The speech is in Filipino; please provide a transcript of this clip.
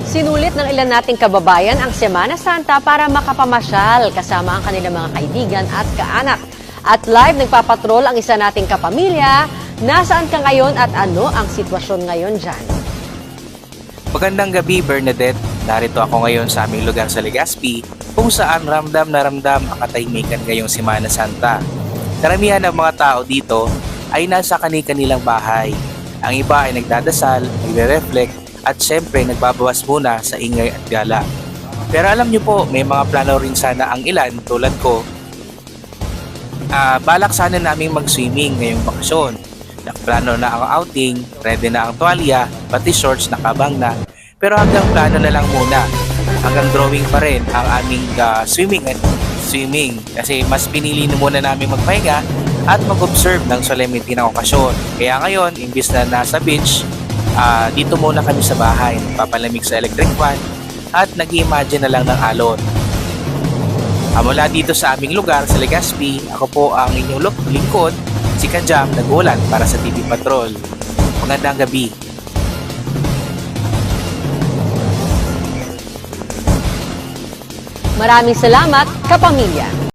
Sinulit ng ilan nating kababayan ang Semana Santa para makapamasyal kasama ang kanilang mga kaibigan at kaanak. At live nagpapatrol ang isa nating kapamilya. Nasaan ka ngayon at ano ang sitwasyon ngayon dyan? Magandang gabi, Bernadette. Narito ako ngayon sa aming lugar sa Legazpi kung saan ramdam na ramdam ang katahimikan ngayong Semana Santa. Karamihan ng mga tao dito ay nasa kani-kanilang bahay. Ang iba ay nagdadasal, nagre-reflect at syempre nagbabawas muna sa ingay at gala. Pero alam niyo po, may mga plano rin sana ang ilan tulad ko. Balak sana naming mag-swimming ngayong bakasyon. Nakaplano na ang outing, ready na ang tuwalya, pati shorts nakabang na. Pero hanggang plano na lang muna. Hanggang drawing pa rin ang aming swimming. Kasi mas pinili na muna namin magpahinga at mag-observe ng solemnity ng okasyon. Kaya ngayon, imbis na nasa beach, dito muna kami sa bahay. Papalamig sa electric fan at nag-imagine na lang ng alon. Mula dito sa aming lugar sa Legazpi, ako po ang inyong lingkod, si Kajam, nag-ulan para sa TV Patrol. Magandang gabi. Maraming salamat, kapamilya!